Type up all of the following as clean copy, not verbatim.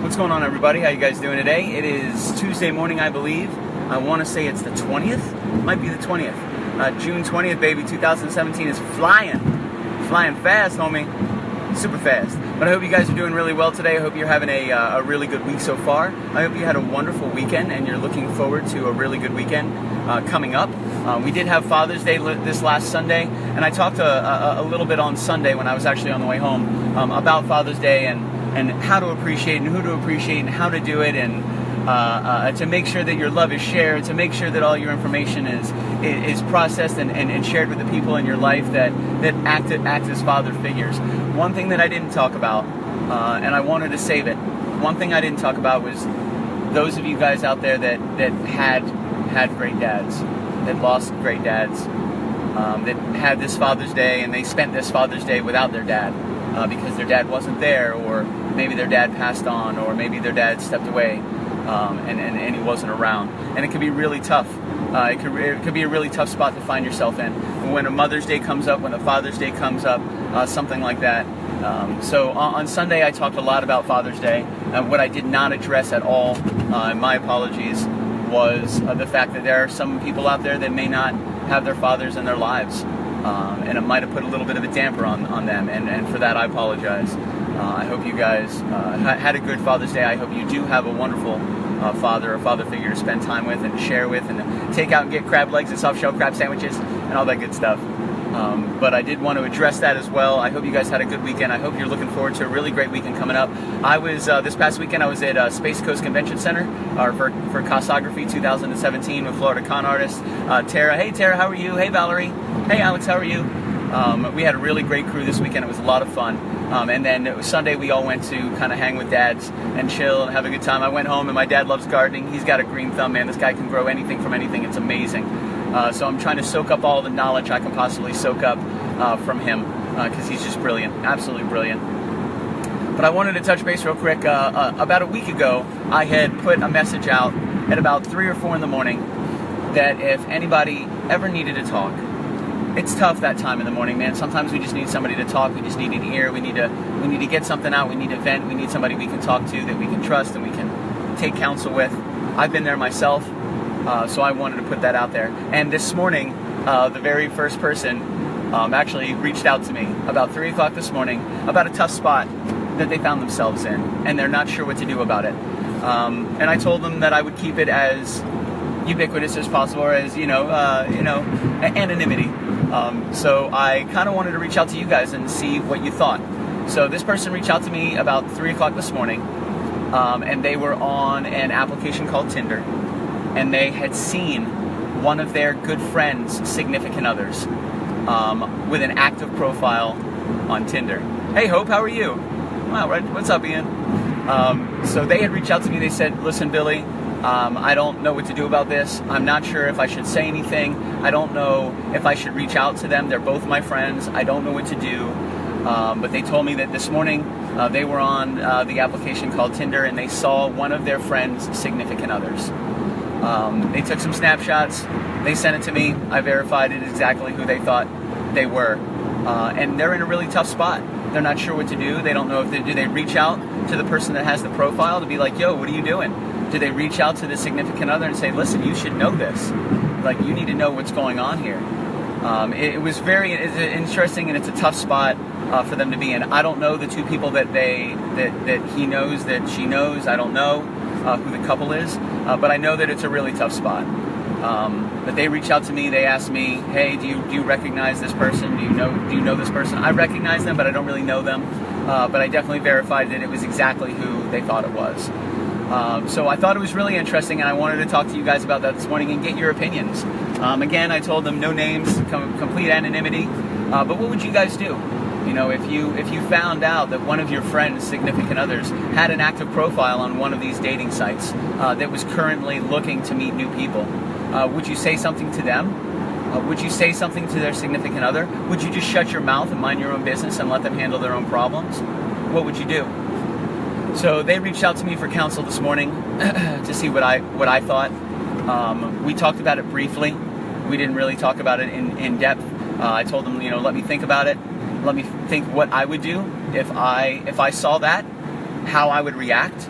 What's going on, everybody? How you guys doing today? It is Tuesday morning, I believe. I want to say it's the 20th. Might be the 20th. June 20th, baby. 2017 is flying. Flying fast, homie. Super fast. But I hope you guys are doing really well today. I hope you're having a really good week so far. I hope you had a wonderful weekend and you're looking forward to a really good weekend coming up. We did have Father's Day this last Sunday, and I talked a little bit on Sunday when I was actually on the way home about Father's Day and how to appreciate and who to appreciate and how to do it, and to make sure that your love is shared, to make sure that all your information is processed and shared with the people in your life that act as father figures. One thing that I didn't talk about, and I wanted to save it, one thing I didn't talk about was those of you guys out there that had great dads, that lost great dads, that had this Father's Day and they spent this Father's Day without their dad because their dad wasn't there, or maybe their dad passed on, or maybe their dad stepped away and he wasn't around. And it can be really tough. It could be a really tough spot to find yourself in. When a Mother's Day comes up, when a Father's Day comes up, something like that. So on Sunday I talked a lot about Father's Day. What I did not address at all, and my apologies, was the fact that there are some people out there that may not have their fathers in their lives. And it might have put a little bit of a damper on them, and for that I apologize. I hope you guys had a good Father's Day. I hope you do have a wonderful father figure to spend time with and share with, and take out and get crab legs and soft shell crab sandwiches and all that good stuff. But I did want to address that as well. I hope you guys had a good weekend. I hope you're looking forward to a really great weekend coming up. I was, this past weekend, I was at Space Coast Convention Center for Cosography 2017 with Florida con artist Tara. Hey Tara, how are you? Hey Valerie. Hey Alex, how are you? We had a really great crew this weekend. It was a lot of fun. And then Sunday we all went to kind of hang with dads and chill and have a good time. I went home and my dad loves gardening. He's got a green thumb, man. This guy can grow anything from anything. It's amazing. So I'm trying to soak up all the knowledge I can possibly soak up from him, because he's just brilliant, absolutely brilliant. But I wanted to touch base real quick. About a week ago, I had put a message out at about 3 or 4 in the morning that if anybody ever needed to talk, it's tough that time in the morning, man. Sometimes we just need somebody to talk. We just need an ear. We need to get something out. We need to vent. We need somebody we can talk to, that we can trust and we can take counsel with. I've been there myself. So I wanted to put that out there. And this morning, the very first person actually reached out to me about 3 o'clock this morning about a tough spot that they found themselves in, and they're not sure what to do about it. And I told them that I would keep it as ubiquitous as possible, or as anonymity. So I kind of wanted to reach out to you guys and see what you thought. So this person reached out to me about 3 o'clock this morning, and they were on an application called Tinder. And they had seen one of their good friends' significant others with an active profile on Tinder. Hey Hope, how are you? Wow, right. What's up, Ian? So they had reached out to me. They said, listen, Billy, I don't know what to do about this. I'm not sure if I should say anything. I don't know if I should reach out to them. They're both my friends. I don't know what to do. But they told me that this morning they were on the application called Tinder, and they saw one of their friends' significant others. They took some snapshots, they sent it to me, I verified it exactly who they thought they were, and they're in a really tough spot. They're not sure what to do. They don't know if do they reach out to the person that has the profile to be like, yo, what are you doing? Do they reach out to the significant other and say, listen, you should know this, like you need to know what's going on here? It was very interesting, and it's a tough spot for them to be in. I don't know the two people that he knows, that she knows. I don't know who the couple is, but I know that it's a really tough spot. But they reached out to me. They asked me, hey, do you recognize this person? Do you know this person? I recognize them, but I don't really know them. But I definitely verified that it was exactly who they thought it was. So I thought it was really interesting, and I wanted to talk to you guys about that this morning and get your opinions. Again, I told them no names, complete anonymity. But what would you guys do? You know, if you found out that one of your friends' significant others had an active profile on one of these dating sites that was currently looking to meet new people, would you say something to them? Would you say something to their significant other? Would you just shut your mouth and mind your own business and let them handle their own problems? What would you do? So they reached out to me for counsel this morning to see what I thought. We talked about it briefly. We didn't really talk about it in depth. I told them, let me think about it. Let me think what I would do if I saw that, how I would react.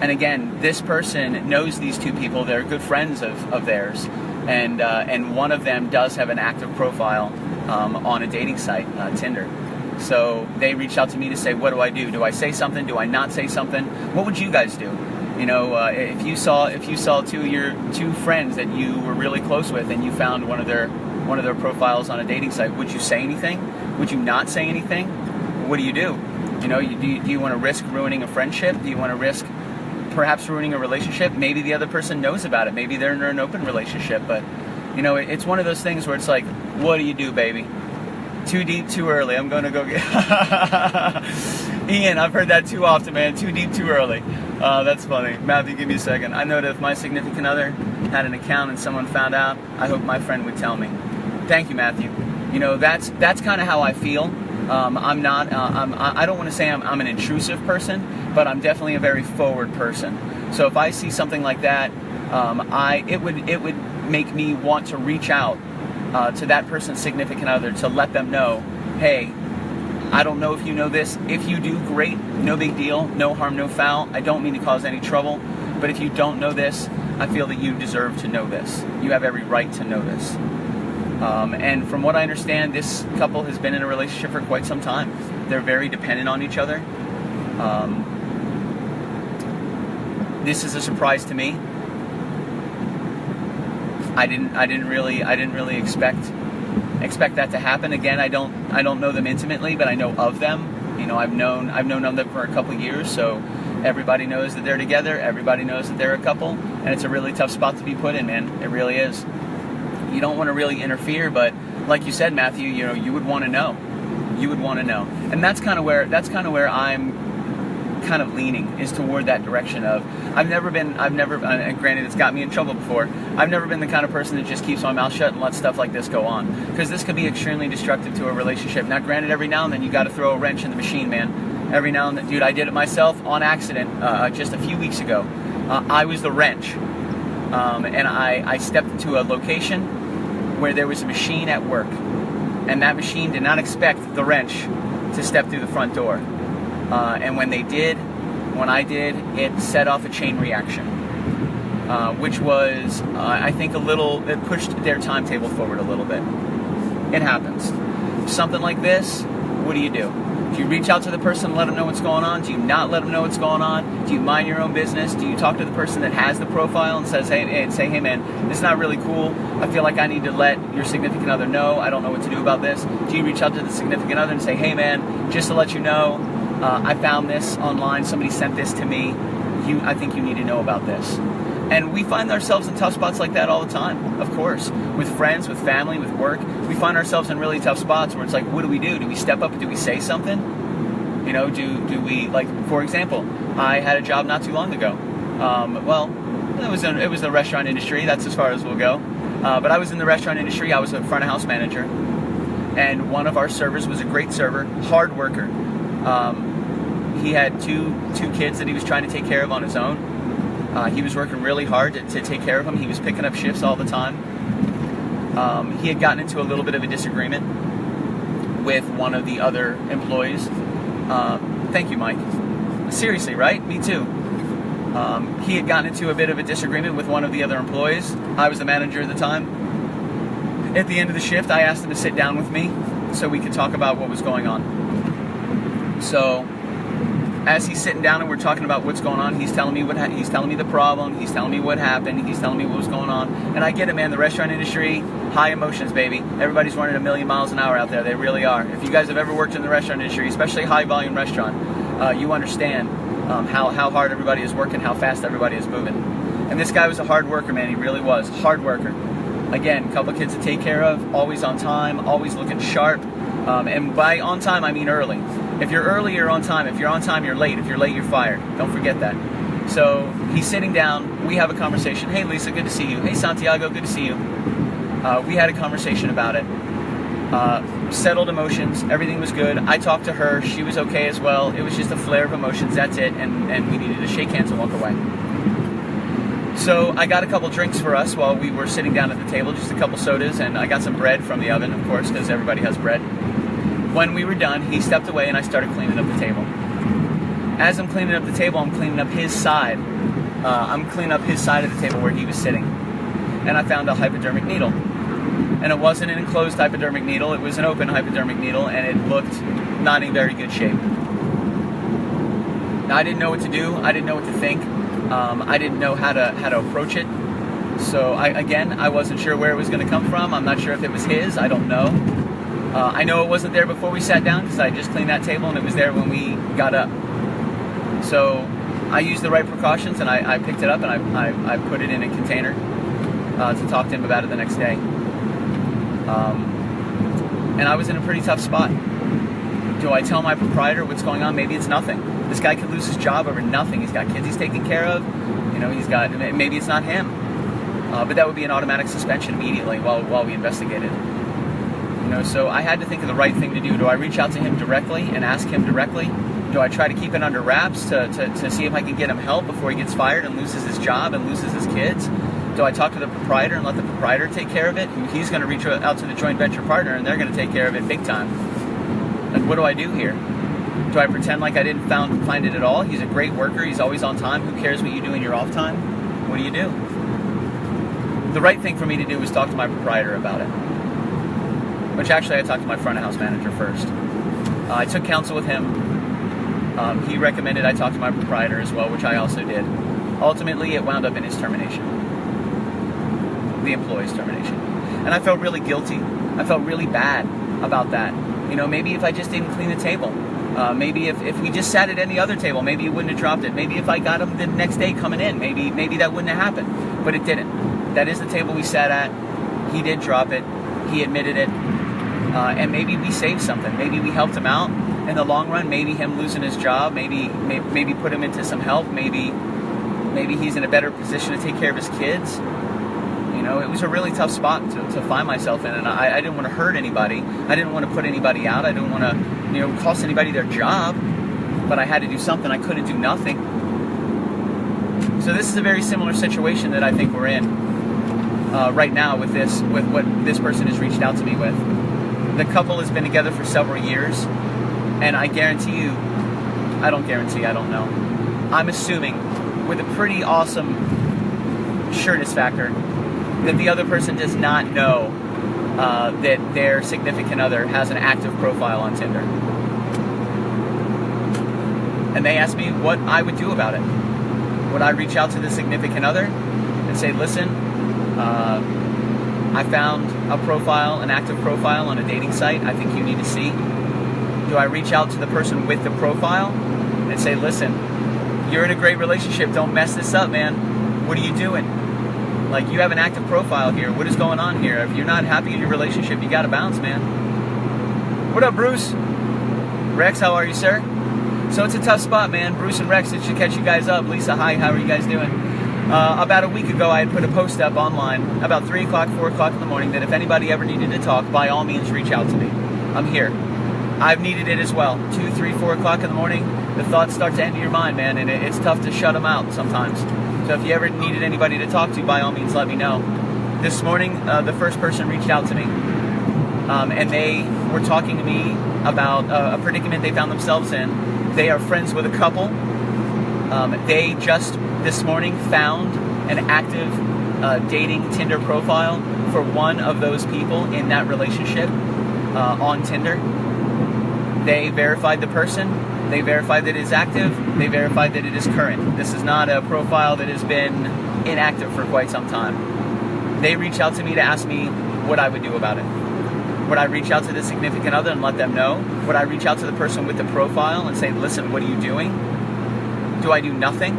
And again, this person knows these two people. They're good friends of theirs, and one of them does have an active profile on a dating site, Tinder. So they reached out to me to say, what do I do? Do I say something? Do I not say something? What would you guys do? You know, if you saw two friends that you were really close with, and you found one of their profiles on a dating site, would you say anything? Would you not say anything? What do? You know, do you want to risk ruining a friendship? Do you want to risk perhaps ruining a relationship? Maybe the other person knows about it. Maybe they're in an open relationship, but you know, it's one of those things where it's like, what do you do, baby? Too deep, too early. I'm going to go get... Ian, I've heard that too often, man. Too deep, too early. That's funny. Matthew, give me a second. I know that if my significant other had an account and someone found out, I hope my friend would tell me. Thank you, Matthew. You know, that's kind of how I feel. I'm not. I don't want to say I'm an intrusive person, but I'm definitely a very forward person. So if I see something like that, it would make me want to reach out to that person's significant other to let them know, hey, I don't know if you know this. If you do, great. No big deal. No harm, no foul. I don't mean to cause any trouble. But if you don't know this, I feel that you deserve to know this. You have every right to know this. And from what I understand, this couple has been in a relationship for quite some time. They're very dependent on each other. This is a surprise to me. I didn't really expect that to happen. Again, I don't know them intimately, but I know of them. You know, I've known of them for a couple years, so everybody knows that they're together. Everybody knows that they're a couple, and it's a really tough spot to be put in, man. It really is. You don't want to really interfere, but like you said, Matthew, you know, you would want to know. You would want to know, and that's kind of where I'm kind of leaning, is toward that direction of I've never and granted it's got me in trouble before, I've never been the kind of person that just keeps my mouth shut and lets stuff like this go on, because this could be extremely destructive to a relationship. Now granted, every now and then you got to throw a wrench in the machine, man. Every now and then, dude, I did it myself on accident just a few weeks ago. I was the wrench, and I stepped into a location where there was a machine at work, and that machine did not expect the wrench to step through the front door. And when I did, it set off a chain reaction, which was, I think, it pushed their timetable forward a little bit. It happens. Something like this, what do you do? Do you reach out to the person and let them know what's going on? Do you not let them know what's going on? Do you mind your own business? Do you talk to the person that has the profile and say, hey man, this is not really cool. I feel like I need to let your significant other know. I don't know what to do about this. Do you reach out to the significant other and say, hey man, just to let you know, I found this online. Somebody sent this to me. I think you need to know about this. And we find ourselves in tough spots like that all the time, of course. With friends, with family, with work. We find ourselves in really tough spots where it's like, what do we do? Do we step up? Do we say something? You know, do we, like, for example, I had a job not too long ago. Well, it was the restaurant industry. That's as far as we'll go. But I was in the restaurant industry. I was a front of house manager. And one of our servers was a great server, hard worker. He had two kids that he was trying to take care of on his own. He was working really hard to take care of them. He was picking up shifts all the time. He had gotten into a little bit of a disagreement with one of the other employees. Thank you, Mike. Seriously, right? Me too. He had gotten into a bit of a disagreement with one of the other employees. I was the manager at the time. At the end of the shift, I asked him to sit down with me so we could talk about what was going on. So, as he's sitting down and we're talking about what's going on, he's telling me he's telling me the problem, he's telling me what happened, he's telling me what was going on. And I get it, man. The restaurant industry, high emotions, baby. Everybody's running a million miles an hour out there. They really are. If you guys have ever worked in the restaurant industry, especially high volume restaurant, you understand how hard everybody is working, how fast everybody is moving. And this guy was a hard worker, man. He really was. Hard worker. Again, a couple of kids to take care of, always on time, always looking sharp. And by on time, I mean early. If you're early, you're on time. If you're on time, you're late. If you're late, you're fired. Don't forget that. So he's sitting down. We have a conversation. Hey, Lisa, good to see you. Hey, Santiago, good to see you. We had a conversation about it. Settled emotions. Everything was good. I talked to her. She was okay as well. It was just a flare of emotions. That's it. And we needed to shake hands and walk away. So I got a couple drinks for us while we were sitting down at the table, just a couple sodas, and I got some bread from the oven, of course, because everybody has bread. When we were done, he stepped away and I started cleaning up the table. As I'm cleaning up the table, I'm cleaning up his side. I'm cleaning up his side of the table where he was sitting. And I found a hypodermic needle. And it wasn't an enclosed hypodermic needle, it was an open hypodermic needle, and it looked not in very good shape. Now, I didn't know what to do, I didn't know what to think, I didn't know how to approach it. So I wasn't sure where it was going to come from. I'm not sure if it was his, I don't know. I know it wasn't there before we sat down because I just cleaned that table and it was there when we got up. So I used the right precautions and I picked it up and I put it in a container to talk to him about it the next day. And I was in a pretty tough spot. Do I tell my proprietor what's going on? Maybe it's nothing. This guy could lose his job over nothing. He's got kids he's taking care of. You know, maybe it's not him. But that would be an automatic suspension immediately while we investigated. You know, so I had to think of the right thing to do. Do I reach out to him directly and ask him directly? Do I try to keep it under wraps to see if I can get him help before he gets fired and loses his job and loses his kids? Do I talk to the proprietor and let the proprietor take care of it? He's going to reach out to the joint venture partner and they're going to take care of it big time. Like, what do I do here? Do I pretend like I didn't find it at all? He's a great worker. He's always on time. Who cares what you do in your off time? What do you do? The right thing for me to do was talk to my proprietor about it. Which actually I talked to my front of house manager first. I took counsel with him. He recommended I talk to my proprietor as well, which I also did. Ultimately, it wound up in his termination. The employee's termination. And I felt really guilty. I felt really bad about that. You know, maybe if I just didn't clean the table. Maybe if we just sat at any other table, maybe he wouldn't have dropped it. Maybe if I got him the next day coming in, maybe that wouldn't have happened. But it didn't. That is the table we sat at. He did drop it. He admitted it. And maybe we saved something. Maybe we helped him out in the long run. Maybe him losing his job. Maybe put him into some help. Maybe he's in a better position to take care of his kids. You know, it was a really tough spot to find myself in, and I didn't want to hurt anybody. I didn't want to put anybody out. I didn't want to, you know, cost anybody their job. But I had to do something. I couldn't do nothing. So this is a very similar situation that I think we're in right now with what this person has reached out to me with. The couple has been together for several years, and I guarantee you, I don't know. I'm assuming with a pretty awesome sureness factor that the other person does not know that their significant other has an active profile on Tinder. And they asked me what I would do about it. Would I reach out to the significant other and say, listen, I found a profile, an active profile on a dating site I think you need to see? Do I reach out to the person with the profile and say, listen, you're in a great relationship, don't mess this up, man. What are you doing? Like, you have an active profile here. What is going on here? If you're not happy in your relationship, you gotta bounce, man. What up, Bruce? Rex, how are you, sir? So it's a tough spot, man. Bruce and Rex, it should catch you guys up. Lisa, hi, how are you guys doing? About a week ago, I had put a post up online about 3 o'clock, 4 o'clock in the morning that if anybody ever needed to talk, by all means, reach out to me. I'm here. I've needed it as well. 2, 3, 4 o'clock in the morning, the thoughts start to enter your mind, man, and it's tough to shut them out sometimes. So if you ever needed anybody to talk to, by all means, let me know. This morning, the first person reached out to me, and they were talking to me about a predicament they found themselves in. They are friends with a couple. They just this morning found an active dating Tinder profile for one of those people in that relationship on Tinder. They verified the person. They verified that it is active. They verified that it is current. This is not a profile that has been inactive for quite some time. They reached out to me to ask me what I would do about it. Would I reach out to the significant other and let them know? Would I reach out to the person with the profile and say, listen, what are you doing? Do I do nothing?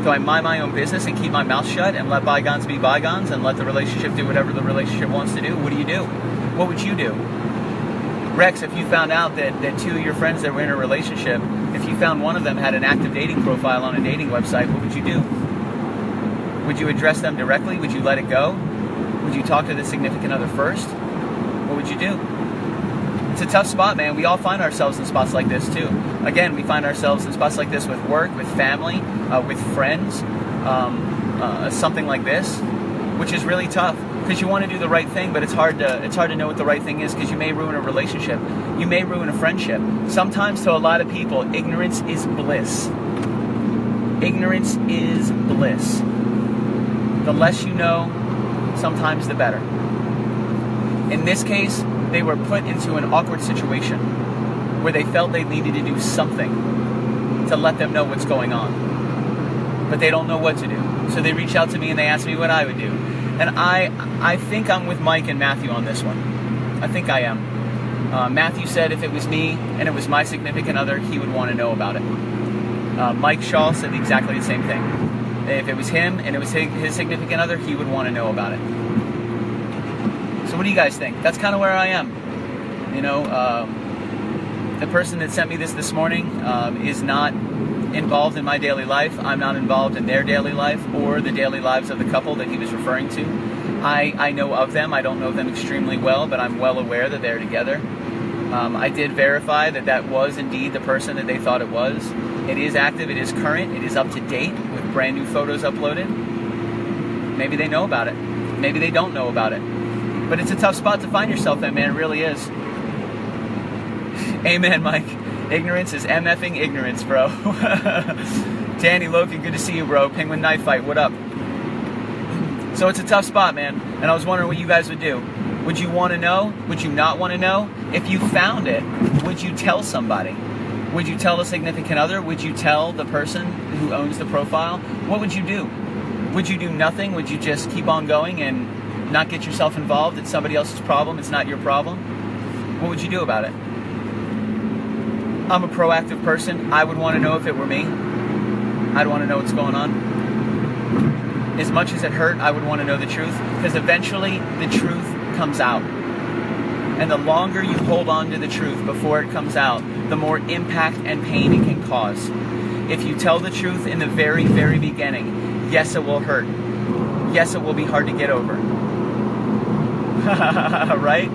Do I mind my own business and keep my mouth shut and let bygones be bygones and let the relationship do whatever the relationship wants to do? What do you do? What would you do? Rex, if you found out that 2 of your friends that were in a relationship, if you found one of them had an active dating profile on a dating website, what would you do? Would you address them directly? Would you let it go? Would you talk to the significant other first? What would you do? It's a tough spot, man. We all find ourselves in spots like this, too. Again, we find ourselves in spots like this with work, with family, with friends, something like this. which is really tough because you want to do the right thing, but it's hard to know what the right thing is because you may ruin a relationship. You may ruin a friendship. Sometimes to a lot of people, ignorance is bliss. Ignorance is bliss. The less you know, sometimes the better. In this case, they were put into an awkward situation where they felt they needed to do something to let them know what's going on. But they don't know what to do. So they reach out to me and they ask me what I would do. And I think I'm with Mike and Matthew on this one. I think I am. Matthew said if it was me and it was my significant other, he would want to know about it. Mike Shaw said exactly the same thing. If it was him and it was his significant other, he would want to know about it. So what do you guys think? That's kind of where I am. You know, the person that sent me this morning is not involved in my daily life. I'm not involved in their daily life or the daily lives of the couple that he was referring to. I know of them. I don't know them extremely well, but I'm well aware that they're together. I did verify that was indeed the person that they thought it was. It is active, it is current, it is up to date with brand new photos uploaded. Maybe they know about it. Maybe they don't know about it. But it's a tough spot to find yourself in, man. It really is. Amen, Mike. Ignorance is MFing ignorance, bro. Danny Loki, good to see you, bro. Penguin Knife Fight, what up? So it's a tough spot, man. And I was wondering what you guys would do. Would you want to know? Would you not want to know? If you found it, would you tell somebody? Would you tell a significant other? Would you tell the person who owns the profile? What would you do? Would you do nothing? Would you just keep on going and not get yourself involved? It's somebody else's problem. It's not your problem. What would you do about it? I'm a proactive person. I would want to know if it were me. I'd want to know what's going on. As much as it hurt, I would want to know the truth, because eventually the truth comes out. And the longer you hold on to the truth before it comes out, the more impact and pain it can cause. If you tell the truth in the very, very beginning, yes, it will hurt. Yes, it will be hard to get over. Right?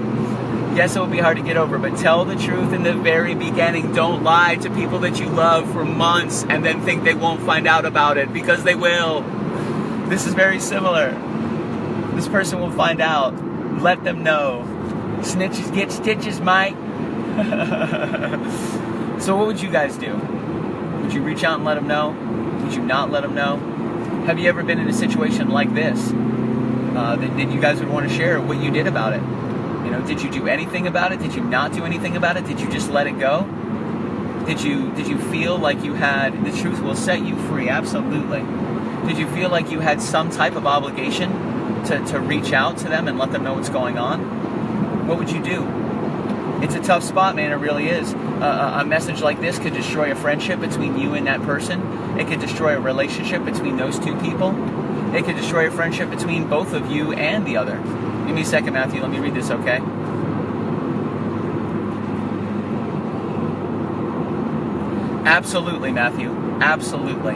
Yes, it will be hard to get over, but tell the truth in the very beginning. Don't lie to people that you love for months and then think they won't find out about it, because they will. This is very similar. This person will find out. Let them know. Snitches get stitches, Mike. So what would you guys do? Would you reach out and let them know? Would you not let them know? Have you ever been in a situation like this that you guys would want to share what you did about it? You know, did you do anything about it? Did you not do anything about it? Did you just let it go? Did you feel like you had, the truth will set you free? Absolutely. Did you feel like you had some type of obligation to reach out to them and let them know what's going on? What would you do? It's a tough spot, man. It really is. A message like this could destroy a friendship between you and that person. It could destroy a relationship between those two people. It could destroy a friendship between both of you and the other. Give me a second, Matthew. Let me read this, okay? Absolutely, Matthew. Absolutely.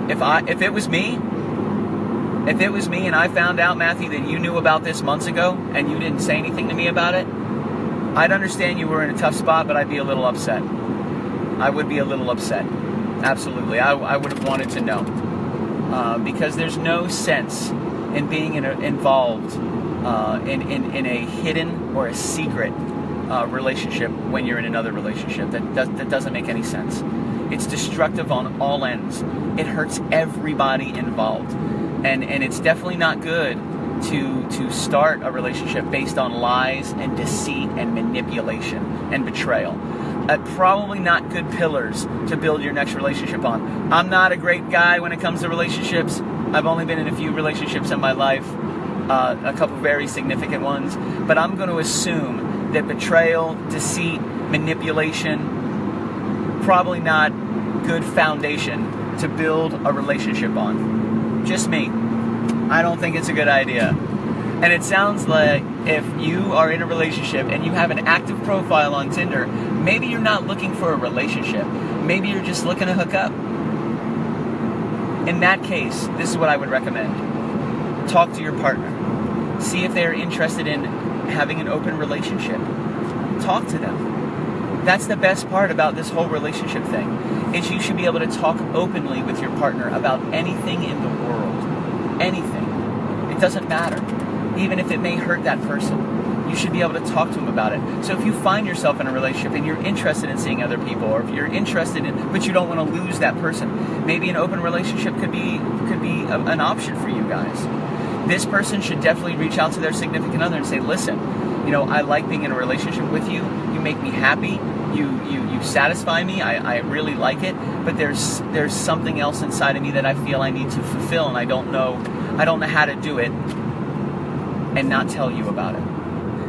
If it was me and I found out, Matthew, that you knew about this months ago and you didn't say anything to me about it, I'd understand you were in a tough spot, but I'd be a little upset. I would be a little upset. Absolutely. I would have wanted to know. Because there's no sense in being involved in a hidden or a secret relationship when you're in another relationship. That doesn't make any sense. It's destructive on all ends. It hurts everybody involved. And it's definitely not good to start a relationship based on lies and deceit and manipulation and betrayal. Probably not good pillars to build your next relationship on. I'm not a great guy when it comes to relationships. I've only been in a few relationships in my life, a couple very significant ones, but I'm going to assume that betrayal, deceit, manipulation, probably not good foundation to build a relationship on. Just me. I don't think it's a good idea. And it sounds like if you are in a relationship and you have an active profile on Tinder, maybe you're not looking for a relationship. Maybe you're just looking to hook up. In that case, this is what I would recommend. Talk to your partner. See if they're interested in having an open relationship. Talk to them. That's the best part about this whole relationship thing, is you should be able to talk openly with your partner about anything in the world. Anything. It doesn't matter. Even if it may hurt that person, you should be able to talk to them about it. So if you find yourself in a relationship and you're interested in seeing other people, or if you're interested in, but you don't want to lose that person, maybe an open relationship could be an option for you guys. This person should definitely reach out to their significant other and say, listen, you know, I like being in a relationship with you. You make me happy. You satisfy me. I really like it. But there's something else inside of me that I feel I need to fulfill, and I don't know how to do it, and not tell you about it.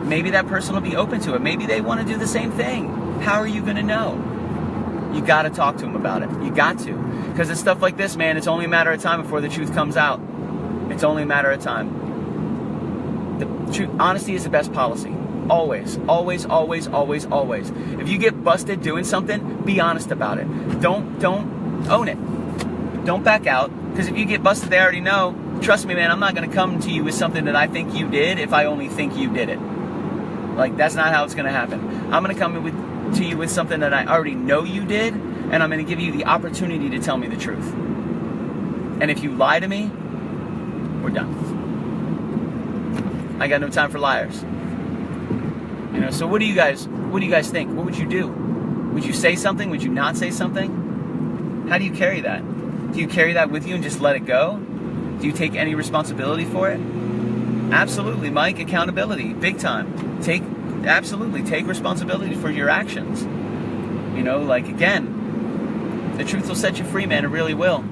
Maybe that person will be open to it. Maybe they want to do the same thing. How are you going to know? You got to talk to them about it. You got to. Because it's stuff like this, man, it's only a matter of time before the truth comes out. It's only a matter of time. The truth, honesty is the best policy. Always, always, always, always, always. If you get busted doing something, be honest about it. Don't own it. Don't back out. Because if you get busted, they already know. Trust me, man, I'm not going to come to you with something that I think you did if I only think you did it. Like, that's not how it's going to happen. I'm going to come to you with something that I already know you did, and I'm going to give you the opportunity to tell me the truth. And if you lie to me, we're done. I got no time for liars. You know, so what do you guys think? What would you do? Would you say something? Would you not say something? How do you carry that? Do you carry that with you and just let it go? Do you take any responsibility for it? Absolutely, Mike. Accountability, big time. Absolutely take responsibility for your actions. You know, like, again, the truth will set you free, man. It really will.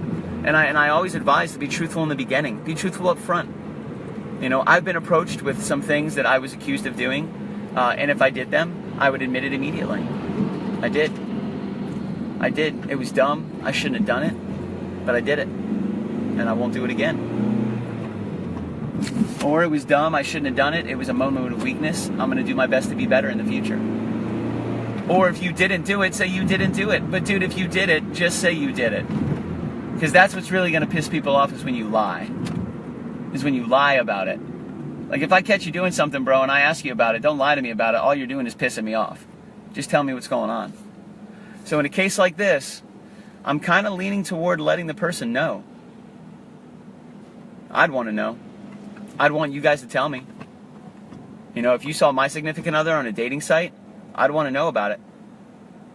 And I always advise to be truthful in the beginning. Be truthful up front. You know, I've been approached with some things that I was accused of doing, and if I did them, I would admit it immediately. I did. It was dumb. I shouldn't have done it, but I did it. And I won't do it again. Or it was dumb, I shouldn't have done it, it was a moment of weakness, I'm going to do my best to be better in the future. Or if you didn't do it, say you didn't do it. But dude, if you did it, just say you did it. Because that's what's really going to piss people off, is when you lie. Is when you lie about it. Like, if I catch you doing something, bro, and I ask you about it, don't lie to me about it. All you're doing is pissing me off. Just tell me what's going on. So in a case like this, I'm kind of leaning toward letting the person know. I'd want to know. I'd want you guys to tell me. You know, if you saw my significant other on a dating site, I'd want to know about it.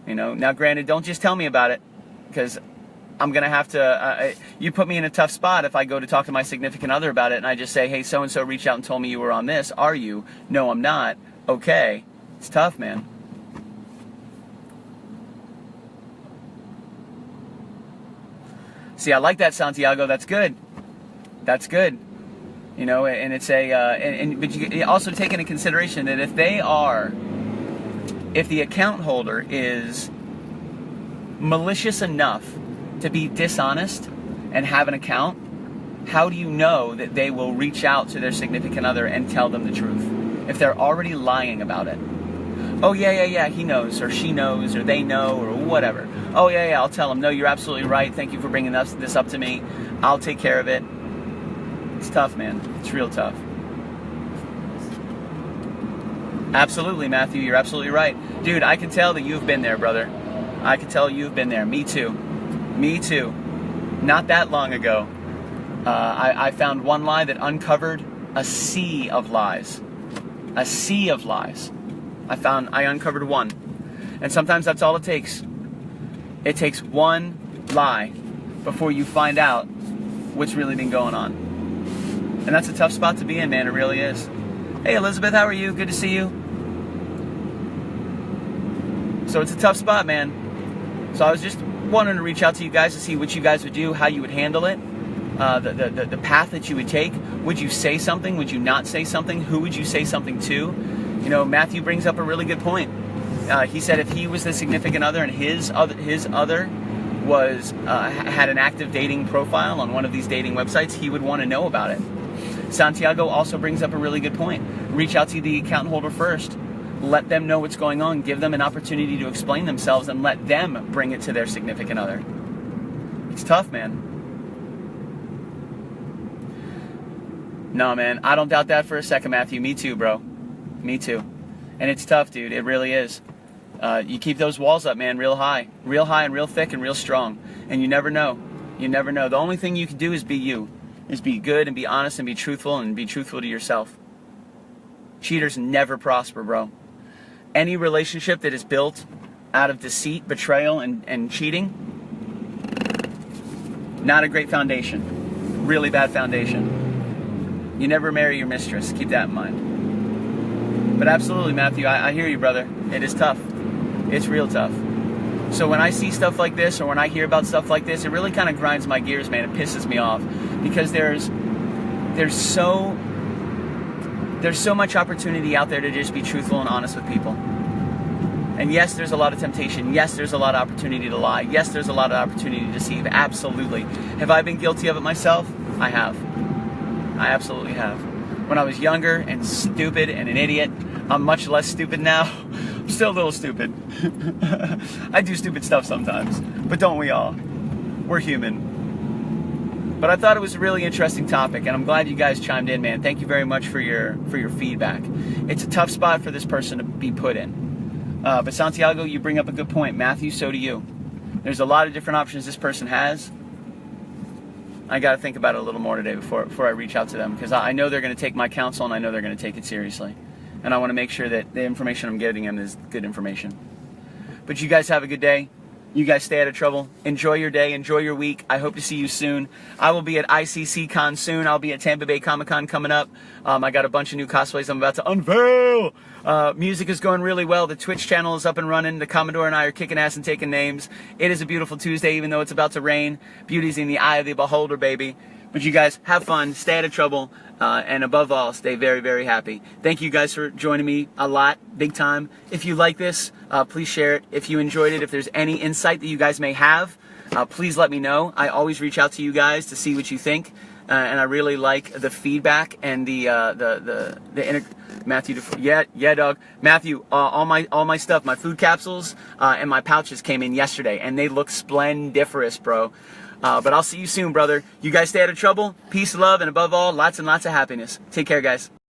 You know, now granted, don't just tell me about it, because I'm going to have to, you put me in a tough spot if I go to talk to my significant other about it and I just say, hey, so-and-so reached out and told me you were on this. Are you? No, I'm not. Okay. It's tough, man. See, I like that, Santiago. That's good. That's good. You know, and it's but you also take into consideration that if the account holder is malicious enough to be dishonest and have an account, how do you know that they will reach out to their significant other and tell them the truth if they're already lying about it? Oh, yeah, he knows, or she knows, or they know, or whatever. Oh, yeah, I'll tell them. No, you're absolutely right. Thank you for bringing this up to me. I'll take care of it. It's tough, man. It's real tough. Absolutely, Matthew. You're absolutely right. Dude, I can tell that you've been there, brother. I can tell you've been there. Me too. Me too. Not that long ago, I found one lie that uncovered a sea of lies. A sea of lies. I uncovered one. And sometimes that's all it takes. It takes one lie before you find out what's really been going on. And that's a tough spot to be in, man. It really is. Hey, Elizabeth, how are you? Good to see you. So it's a tough spot, man. So I was just wanting to reach out to you guys to see what you guys would do, how you would handle it, the path that you would take. Would you say something? Would you not say something? Who would you say something to? You know, Matthew brings up a really good point. He said if he was the significant other and his other was had an active dating profile on one of these dating websites, he would want to know about it. Santiago also brings up a really good point. Reach out to the account holder first. Let them know what's going on. Give them an opportunity to explain themselves and let them bring it to their significant other. It's tough, man. No, man. I don't doubt that for a second, Matthew. Me too, bro. Me too. And it's tough, dude. It really is. You keep those walls up, man, real high and real thick and real strong. And you never know. You never know. The only thing you can do is be you. is be good and be honest and be truthful to yourself. Cheaters never prosper, bro. Any relationship that is built out of deceit, betrayal, and cheating, not a great foundation. Really bad foundation. You never marry your mistress. Keep that in mind. But absolutely, Matthew, I hear you, brother. It is tough. It's real tough. So when I see stuff like this, or when I hear about stuff like this, it really kind of grinds my gears, man. It pisses me off. Because there's so much opportunity out there to just be truthful and honest with people. And yes, there's a lot of temptation. Yes, there's a lot of opportunity to lie. Yes, there's a lot of opportunity to deceive. Absolutely. Have I been guilty of it myself? I have. I absolutely have. When I was younger and stupid and an idiot, I'm much less stupid now. I'm still a little stupid. I do stupid stuff sometimes. But don't we all? We're human. But I thought it was a really interesting topic, and I'm glad you guys chimed in, man. Thank you very much for your feedback. It's a tough spot for this person to be put in. But Santiago, you bring up a good point. Matthew, so do you. There's a lot of different options this person has. I got to think about it a little more today before I reach out to them, because I know they're going to take my counsel, and I know they're going to take it seriously. And I want to make sure that the information I'm getting them is good information. But you guys have a good day. You guys stay out of trouble. Enjoy your day. Enjoy your week. I hope to see you soon. I will be at ICC Con soon. I'll be at Tampa Bay Comic Con coming up. I got a bunch of new cosplays I'm about to unveil. Music is going really well. The Twitch channel is up and running. The Commodore and I are kicking ass and taking names. It is a beautiful Tuesday, even though it's about to rain. Beauty's in the eye of the beholder, baby. But you guys have fun. Stay out of trouble. And above all, stay very, very happy. Thank you guys for joining me a lot, big time. If you like this, please share it. If you enjoyed it, if there's any insight that you guys may have, please let me know. I always reach out to you guys to see what you think, and I really like the feedback and Matthew, yeah, dog. Matthew, all my stuff, my food capsules and my pouches came in yesterday, and they look splendiferous, bro. But I'll see you soon, brother. You guys stay out of trouble. Peace, love, and above all, lots and lots of happiness. Take care, guys.